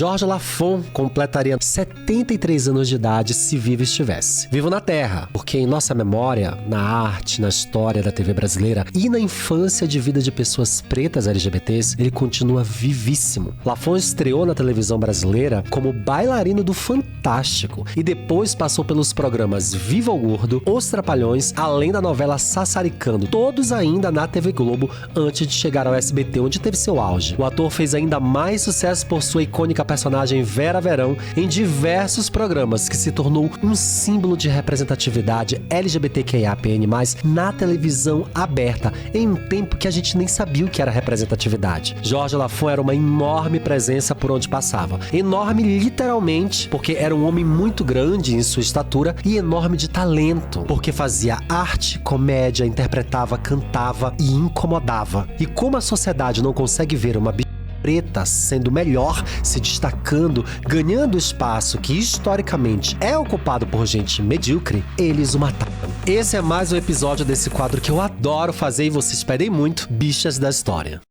Jorge Lafon completaria 73 anos de idade se vivo estivesse. Vivo na Terra, porque em nossa memória, na arte, na história da TV brasileira e na infância de vida de pessoas pretas LGBTs, ele continua vivíssimo. Lafon estreou na televisão brasileira como bailarino do Fantástico e depois passou pelos programas Viva o Gordo, Os Trapalhões, além da novela Sassaricando, todos ainda na TV Globo antes de chegar ao SBT, onde teve seu auge. O ator fez ainda mais sucesso por sua icônica personagem Vera Verão em diversos programas, que se tornou um símbolo de representatividade LGBTQIAPN+, na televisão aberta, em um tempo que a gente nem sabia o que era representatividade. Jorge Lafon era uma enorme presença por onde passava. Enorme literalmente, porque era um homem muito grande em sua estatura, e enorme de talento, porque fazia arte, comédia, interpretava, cantava e incomodava. E como a sociedade não consegue ver uma preta sendo melhor, se destacando, ganhando espaço que historicamente é ocupado por gente medíocre, eles o mataram. Esse é mais um episódio desse quadro que eu adoro fazer e vocês pedem muito, Bichas da História.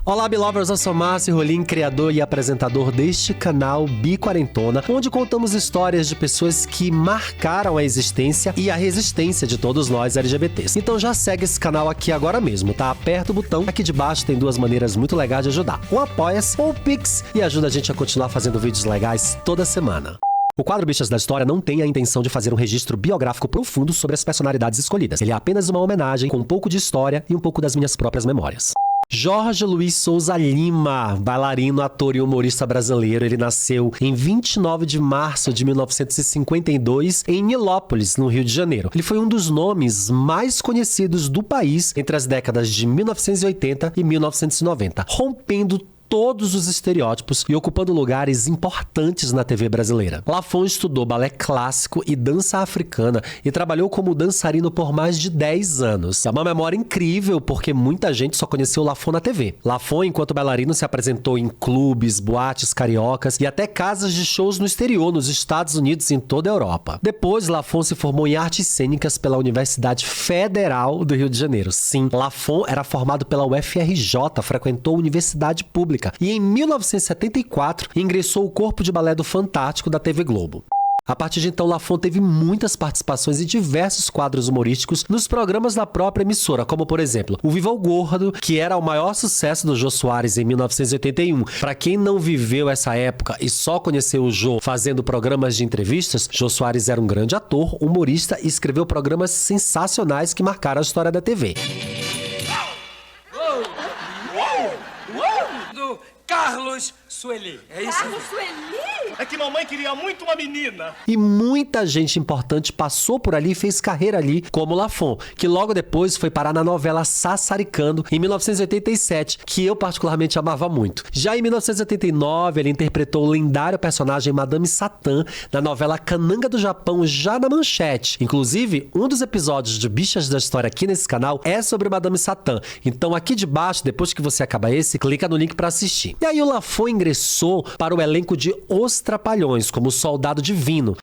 Olá, Belovers, eu sou Márcio Rolim, criador e apresentador deste canal Bi-Quarentona, onde contamos histórias de pessoas que marcaram a existência e a resistência de todos nós LGBTs. Então já segue esse canal aqui agora mesmo, tá? Aperta o botão, aqui de baixo tem duas maneiras muito legais de ajudar. O Apoia-se ou o Pix, e ajuda a gente a continuar fazendo vídeos legais toda semana. O quadro Bichas da História não tem a intenção de fazer um registro biográfico profundo sobre as personalidades escolhidas. Ele é apenas uma homenagem com um pouco de história e um pouco das minhas próprias memórias. Jorge Luiz Souza Lima, bailarino, ator e humorista brasileiro. Ele nasceu em 29 de março de 1952 em Nilópolis, no Rio de Janeiro. Ele foi um dos nomes mais conhecidos do país entre as décadas de 1980 e 1990, rompendo todos os estereótipos e ocupando lugares importantes na TV brasileira. Lafon estudou balé clássico e dança africana e trabalhou como dançarino por mais de 10 anos. É uma memória incrível porque muita gente só conheceu Lafon na TV. Lafon, enquanto bailarino, se apresentou em clubes, boates cariocas e até casas de shows no exterior, nos Estados Unidos e em toda a Europa. Depois, Lafon se formou em artes cênicas pela Universidade Federal do Rio de Janeiro. Sim, Lafon era formado pela UFRJ, frequentou a universidade pública e em 1974 ingressou o corpo de balé do Fantástico da TV Globo. A partir de então, Lafon teve muitas participações em diversos quadros humorísticos nos programas da própria emissora, como, por exemplo, o Viva o Gordo, que era o maior sucesso do Jô Soares em 1981. Para quem não viveu essa época e só conheceu o Jô fazendo programas de entrevistas, Jô Soares era um grande ator, humorista e escreveu programas sensacionais que marcaram a história da TV. Do Carlos Sueli, é isso? Carlos Sueli? É que mamãe queria muito uma menina. E muita gente importante passou por ali e fez carreira ali, como Lafon, que logo depois foi parar na novela Sassaricando, em 1987, que eu particularmente amava muito. Já em 1989, ele interpretou o lendário personagem Madame Satã na novela Cananga do Japão, já na Manchete. Inclusive, um dos episódios de Bichas da História aqui nesse canal é sobre Madame Satã. Então aqui de baixo, depois que você acaba esse, clica no link pra assistir. E aí o Lafon ingressou para o elenco de Os Trapalhões, como Soldado Divino.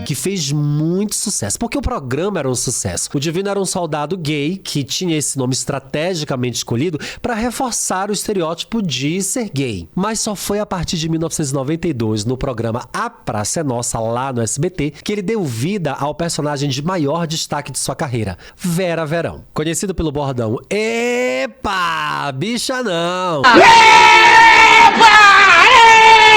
Que fez muito sucesso, porque o programa era um sucesso. O Divino era um soldado gay que tinha esse nome estrategicamente escolhido para reforçar o estereótipo de ser gay. Mas só foi a partir de 1992, no programa A Praça é Nossa, lá no SBT, que ele deu vida ao personagem de maior destaque de sua carreira, Vera Verão. Conhecido pelo bordão "Epa, bicha não! Epa!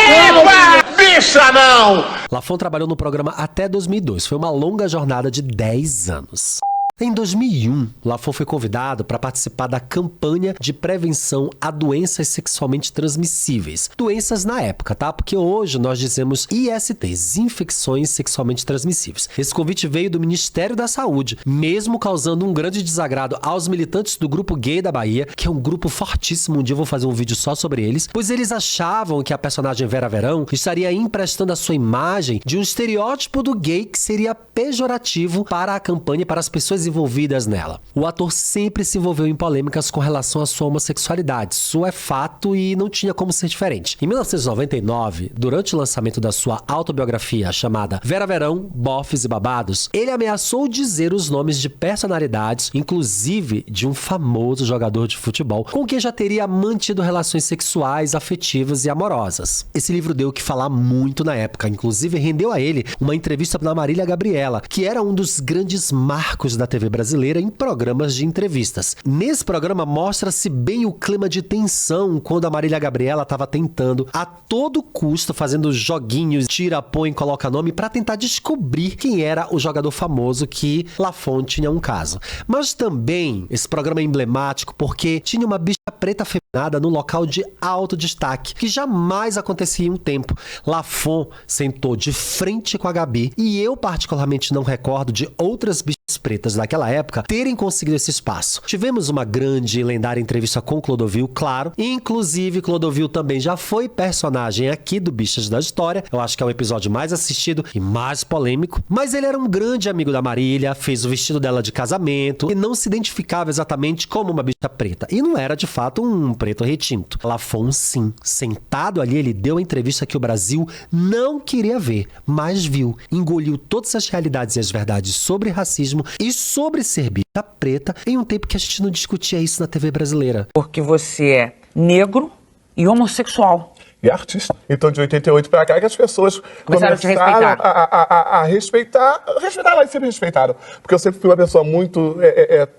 Epa! Bicha não! Lafon trabalhou no programa até 2002. Foi uma longa jornada de 10 anos. Em 2001, Lafon foi convidado para participar da campanha de prevenção a doenças sexualmente transmissíveis. Doenças na época, tá? Porque hoje nós dizemos ISTs, infecções sexualmente transmissíveis. Esse convite veio do Ministério da Saúde, mesmo causando um grande desagrado aos militantes do Grupo Gay da Bahia, que é um grupo fortíssimo, um dia eu vou fazer um vídeo só sobre eles, pois eles achavam que a personagem Vera Verão estaria emprestando a sua imagem de um estereótipo do gay que seria pejorativo para a campanha e para as pessoas envolvidas nela. O ator sempre se envolveu em polêmicas com relação à sua homossexualidade. Isso é fato e não tinha como ser diferente. Em 1999, durante o lançamento da sua autobiografia chamada Vera Verão, Bofes e Babados, ele ameaçou dizer os nomes de personalidades, inclusive de um famoso jogador de futebol, com quem já teria mantido relações sexuais, afetivas e amorosas. Esse livro deu o que falar muito na época, inclusive rendeu a ele uma entrevista na Marília Gabriela, que era um dos grandes marcos da TV brasileira em programas de entrevistas. Nesse programa mostra-se bem o clima de tensão quando a Marília Gabriela estava tentando, a todo custo, fazendo joguinhos, tira, põe, coloca nome, para tentar descobrir quem era o jogador famoso que Lafon tinha um caso. Mas também esse programa é emblemático porque tinha uma bicha preta afeminada no local de alto destaque, que jamais acontecia em um tempo. Lafon sentou de frente com a Gabi e eu particularmente não recordo de outras bichas pretas daquela época terem conseguido esse espaço. Tivemos uma grande e lendária entrevista com Clodovil, claro, inclusive Clodovil também já foi personagem aqui do Bichas da História, eu acho que é o episódio mais assistido e mais polêmico, mas ele era um grande amigo da Marília, fez o vestido dela de casamento e não se identificava exatamente como uma bicha preta, e não era de fato um preto retinto. Lafon, sim, sentado ali, ele deu a entrevista que o Brasil não queria ver, mas viu, engoliu todas as realidades e as verdades sobre racismo e sobre ser bicha preta em um tempo que a gente não discutia isso na TV brasileira. Porque você é negro e homossexual. E artista. Então, de 88 pra cá, que as pessoas começaram a respeitar. Respeitar, elas sempre respeitaram. Porque eu sempre fui uma pessoa muito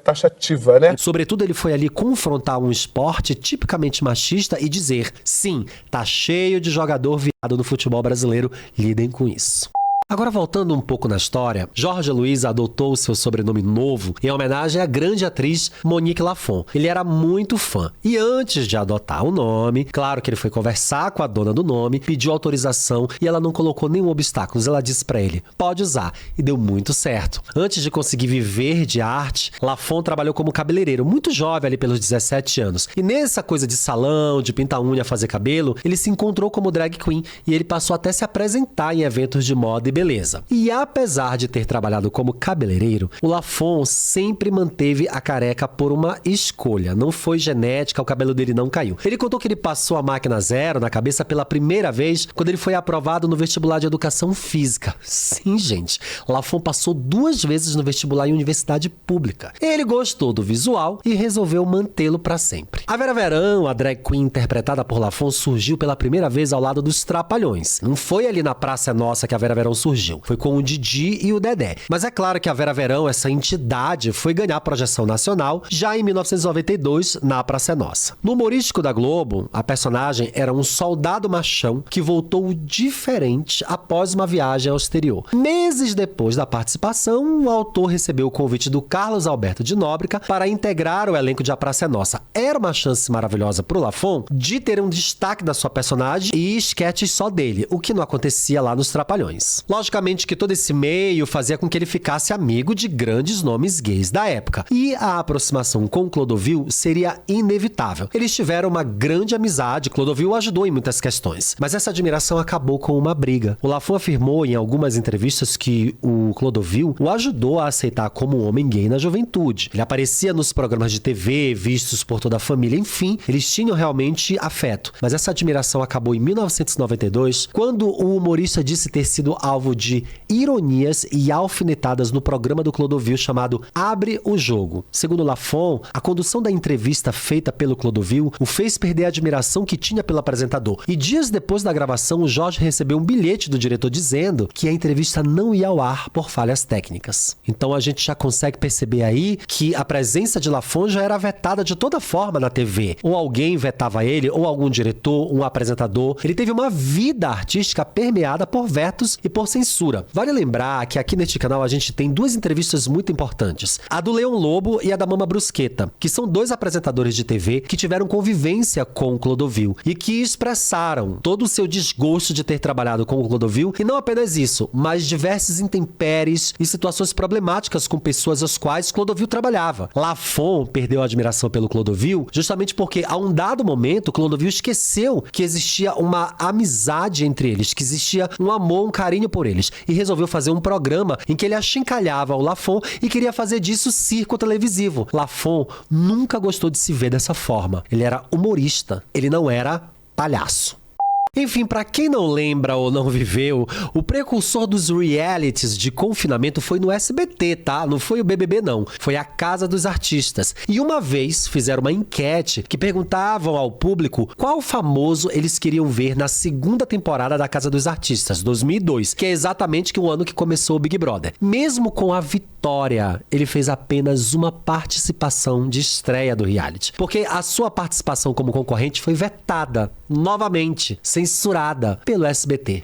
taxativa, né? Sobretudo, ele foi ali confrontar um esporte tipicamente machista e dizer: sim, tá cheio de jogador viado no futebol brasileiro, lidem com isso. Agora, voltando um pouco na história, Jorge Luiz adotou o seu sobrenome novo em homenagem à grande atriz Monique Lafon. Ele era muito fã. E antes de adotar o nome, claro que ele foi conversar com a dona do nome, pediu autorização e ela não colocou nenhum obstáculo. Ela disse pra ele: pode usar. E deu muito certo. Antes de conseguir viver de arte, Lafon trabalhou como cabeleireiro, muito jovem ali pelos 17 anos. E nessa coisa de salão, de pintar unha, fazer cabelo, ele se encontrou como drag queen e ele passou até se apresentar em eventos de moda e beleza. E apesar de ter trabalhado como cabeleireiro, o Lafon sempre manteve a careca por uma escolha. Não foi genética, o cabelo dele não caiu. Ele contou que ele passou a máquina zero na cabeça pela primeira vez quando ele foi aprovado no vestibular de educação física. Sim, gente. Lafon passou 2 vezes no vestibular em universidade pública. Ele gostou do visual e resolveu mantê-lo para sempre. A Vera Verão, a drag queen interpretada por Lafon, surgiu pela primeira vez ao lado dos Trapalhões. Não foi ali na Praça Nossa que a Vera Verão surgiu. Foi com o Didi e o Dedé. Mas é claro que a Vera Verão, essa entidade, foi ganhar projeção nacional já em 1992 na Praça Nossa. No humorístico da Globo, a personagem era um soldado machão que voltou diferente após uma viagem ao exterior. Meses depois da participação, o autor recebeu o convite do Carlos Alberto de Nóbrega para integrar o elenco de A Praça é Nossa. Era uma chance maravilhosa pro Lafon de ter um destaque da sua personagem e esquetes só dele, o que não acontecia lá nos Trapalhões. Logicamente que todo esse meio fazia com que ele ficasse amigo de grandes nomes gays da época. E a aproximação com Clodovil seria inevitável. Eles tiveram uma grande amizade, Clodovil o ajudou em muitas questões. Mas essa admiração acabou com uma briga. O Lafon afirmou em algumas entrevistas que o Clodovil o ajudou a aceitar como um homem gay na juventude. Ele aparecia nos programas de TV, vistos por toda a família, enfim, eles tinham realmente afeto. Mas essa admiração acabou em 1992, quando o humorista disse ter sido alvo de ironias e alfinetadas no programa do Clodovil chamado Abre o Jogo. Segundo Lafon, a condução da entrevista feita pelo Clodovil o fez perder a admiração que tinha pelo apresentador. E dias depois da gravação, o Jorge recebeu um bilhete do diretor dizendo que a entrevista não ia ao ar por falhas técnicas. Então a gente já consegue perceber aí que a presença de Lafon já era vetada de toda forma na TV. Ou alguém vetava ele, ou algum diretor, um apresentador. Ele teve uma vida artística permeada por vetos e por censura. Vale lembrar que aqui neste canal a gente tem 2 entrevistas muito importantes. A do Leão Lobo e a da Mama Brusqueta, que são 2 apresentadores de TV que tiveram convivência com o Clodovil e que expressaram todo o seu desgosto de ter trabalhado com o Clodovil, e não apenas isso, mas diversos intempéries e situações problemáticas com pessoas às quais Clodovil trabalhava. Lafon perdeu a admiração pelo Clodovil justamente porque, a um dado momento, Clodovil esqueceu que existia uma amizade entre eles, que existia um amor, um carinho por por eles e resolveu fazer um programa em que ele achincalhava o Lafon e queria fazer disso circo televisivo. Lafon nunca gostou de se ver dessa forma. Ele era humorista, ele não era palhaço. Enfim, pra quem não lembra ou não viveu, o precursor dos realities de confinamento foi no SBT, tá? Não foi o BBB, não. Foi a Casa dos Artistas. E uma vez fizeram uma enquete que perguntavam ao público qual famoso eles queriam ver na segunda temporada da Casa dos Artistas, 2002, que é exatamente o ano que começou o Big Brother. Mesmo com a vitória, ele fez apenas uma participação de estreia do reality, porque a sua participação como concorrente foi vetada novamente, censurada pelo SBT.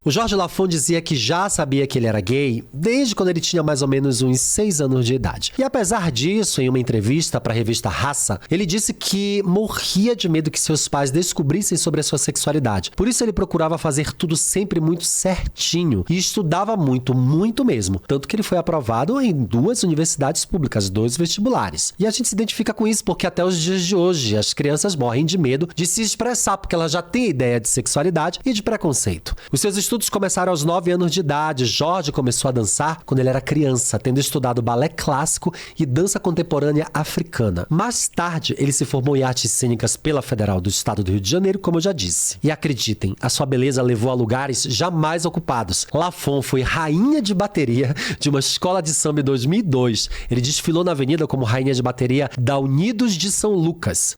O Jorge Lafon dizia que já sabia que ele era gay desde quando ele tinha mais ou menos uns 6 anos de idade. E apesar disso, em uma entrevista para a revista Raça, ele disse que morria de medo que seus pais descobrissem sobre a sua sexualidade. Por isso ele procurava fazer tudo sempre muito certinho e estudava muito, muito mesmo. Tanto que ele foi aprovado em 2 universidades públicas, 2 vestibulares. E a gente se identifica com isso porque até os dias de hoje as crianças morrem de medo de se expressar porque elas já têm ideia de sexualidade e de preconceito. Os seus estudos começaram aos 9 anos de idade. Jorge começou a dançar quando ele era criança, tendo estudado balé clássico e dança contemporânea africana. Mais tarde, ele se formou em artes cênicas pela Federal do Estado do Rio de Janeiro, como eu já disse. E acreditem, a sua beleza levou a lugares jamais ocupados. Lafon foi rainha de bateria de uma escola de samba em 2002. Ele desfilou na avenida como rainha de bateria da Unidos de São Lucas.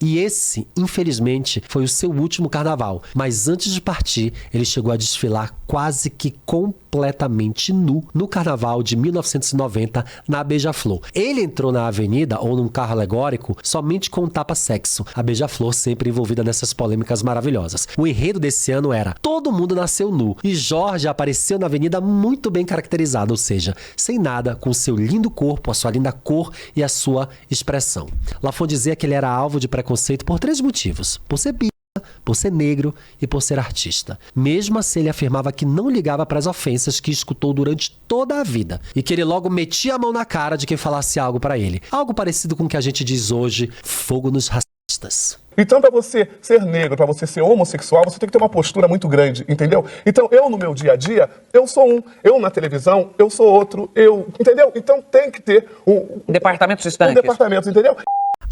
E esse, infelizmente, foi o seu último carnaval. Mas antes de partir, ele chegou a desfilar quase que completamente nu no carnaval de 1990 na Beija-Flor. Ele entrou na avenida ou num carro alegórico somente com um tapa-sexo. A Beija-Flor sempre envolvida nessas polêmicas maravilhosas. O enredo desse ano era Todo Mundo Nasceu Nu. E Jorge apareceu na avenida muito bem caracterizado, ou seja, sem nada, com seu lindo corpo, a sua linda cor e a sua expressão. Lafon dizia que ele era alvo de preconceito por 3 motivos: por ser bi, por ser negro e por ser artista. Mesmo assim, ele afirmava que não ligava para as ofensas que escutou durante toda a vida e que ele logo metia a mão na cara de quem falasse algo para ele. Algo parecido com o que a gente diz hoje, fogo nos racistas. Então, para você ser negro, para você ser homossexual, você tem que ter uma postura muito grande, entendeu? Então, eu no meu dia a dia, eu sou um. Eu na televisão, eu sou outro. Entendeu? Então, tem que ter Departamentos estanques. um departamento, entendeu?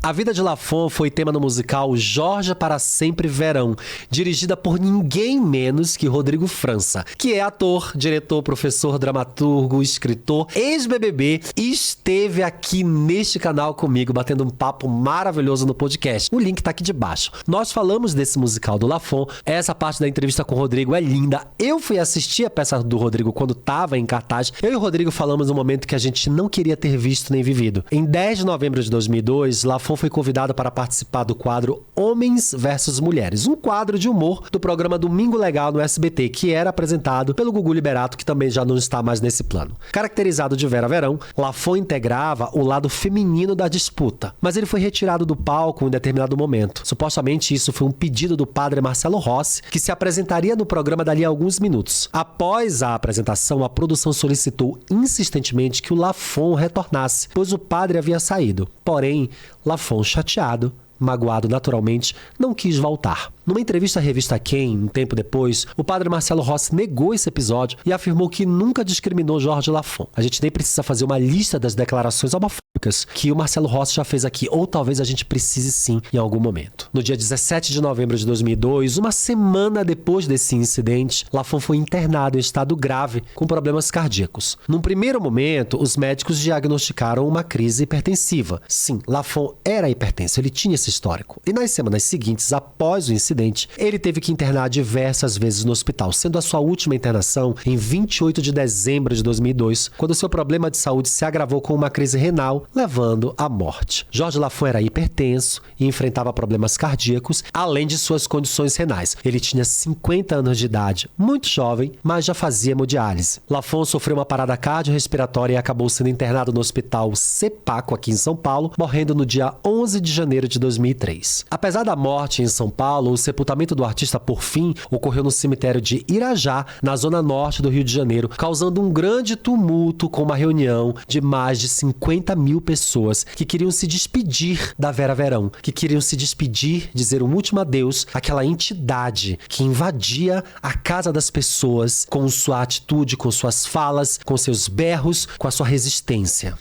A vida de Lafon foi tema no musical Jorge para Sempre Verão, dirigida por ninguém menos que Rodrigo França, que é ator, diretor, professor, dramaturgo, escritor, ex-BBB e esteve aqui neste canal comigo batendo um papo maravilhoso no podcast. O link tá aqui debaixo. Nós falamos desse musical do Lafon, essa parte da entrevista com o Rodrigo é linda. Eu fui assistir a peça do Rodrigo quando tava em cartaz. Eu e o Rodrigo falamos um momento que a gente não queria ter visto nem vivido. Em 10 de novembro de 2002, Lafon foi convidado para participar do quadro Homens versus Mulheres, um quadro de humor do programa Domingo Legal no SBT, que era apresentado pelo Gugu Liberato, que também já não está mais nesse plano. Caracterizado de Vera Verão, Lafon integrava o lado feminino da disputa, mas ele foi retirado do palco em determinado momento. Supostamente isso foi um pedido do padre Marcelo Rossi, que se apresentaria no programa dali a alguns minutos. Após a apresentação, a produção solicitou insistentemente que o Lafon retornasse, pois o padre havia saído. Porém, Lafon, chateado, magoado naturalmente, não quis voltar. Numa entrevista à revista Quem, um tempo depois, o padre Marcelo Rossi negou esse episódio e afirmou que nunca discriminou Jorge Lafon. A gente nem precisa fazer uma lista das declarações homofóbicas que o Marcelo Rossi já fez aqui, ou talvez a gente precise sim em algum momento. No dia 17 de novembro de 2002, uma semana depois desse incidente, Lafon foi internado em estado grave com problemas cardíacos. Num primeiro momento, os médicos diagnosticaram uma crise hipertensiva. Sim, Lafon era hipertenso, ele tinha esse histórico. E nas semanas seguintes, após o incidente, ele teve que internar diversas vezes no hospital, sendo a sua última internação em 28 de dezembro de 2002, quando seu problema de saúde se agravou com uma crise renal, levando à morte. Jorge Lafon era hipertenso e enfrentava problemas cardíacos, além de suas condições renais. Ele tinha 50 anos de idade, muito jovem, mas já fazia hemodiálise. Lafon sofreu uma parada cardiorrespiratória e acabou sendo internado no hospital Sepaco, aqui em São Paulo, morrendo no dia 11 de janeiro de 2003. Apesar da morte em São Paulo, o sepultamento do artista, por fim, ocorreu no cemitério de Irajá, na zona norte do Rio de Janeiro, causando um grande tumulto com uma reunião de mais de 50 mil pessoas que queriam se despedir da Vera Verão, que queriam se despedir, dizer um último adeus àquela entidade que invadia a casa das pessoas com sua atitude, com suas falas, com seus berros, com a sua resistência.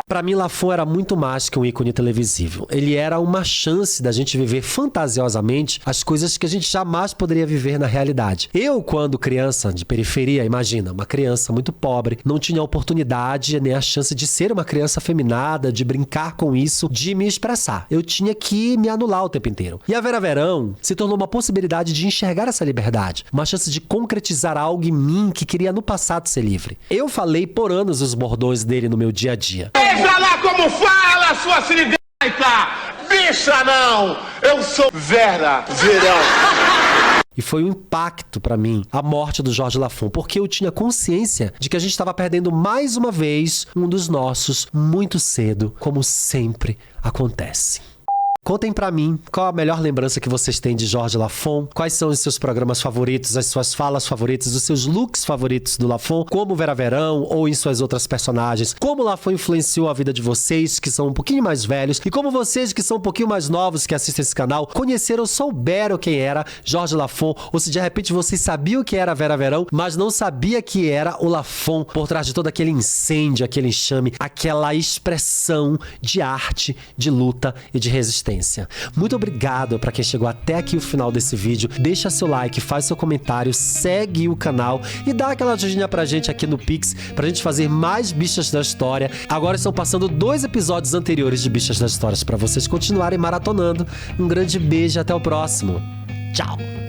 Pra mim, Lafon era muito mais que um ícone televisível. Ele era uma chance da gente viver fantasiosamente as coisas que a gente jamais poderia viver na realidade. Eu, quando criança de periferia, imagina, uma criança muito pobre, não tinha a oportunidade nem a chance de ser uma criança afeminada, de brincar com isso, de me expressar. Eu tinha que me anular o tempo inteiro. E a Vera Verão se tornou uma possibilidade de enxergar essa liberdade, uma chance de concretizar algo em mim que queria no passado ser livre. Eu falei por anos os bordões dele no meu dia a dia. Veja lá como fala, sua sirigaita! Bicha não! Eu sou Vera Verão! E foi um impacto pra mim a morte do Jorge Lafon, porque eu tinha consciência de que a gente estava perdendo mais uma vez um dos nossos muito cedo, como sempre acontece. Contem pra mim qual a melhor lembrança que vocês têm de Jorge Lafon, quais são os seus programas favoritos, as suas falas favoritas, os seus looks favoritos do Lafon, como Vera Verão ou em suas outras personagens, como Lafon influenciou a vida de vocês que são um pouquinho mais velhos e como vocês que são um pouquinho mais novos que assistem esse canal conheceram ou souberam quem era Jorge Lafon, ou se de repente vocês sabiam que era Vera Verão, mas não sabia que era o Lafon por trás de todo aquele incêndio, aquele enxame, aquela expressão de arte, de luta e de resistência. Muito obrigado para quem chegou até aqui o final desse vídeo. Deixa seu like, faz seu comentário, segue o canal e dá aquela ajudinha pra gente aqui no Pix, pra gente fazer mais Bichas da História. Agora estão passando 2 episódios anteriores de Bichas das Histórias para vocês continuarem maratonando. Um grande beijo e até o próximo. Tchau!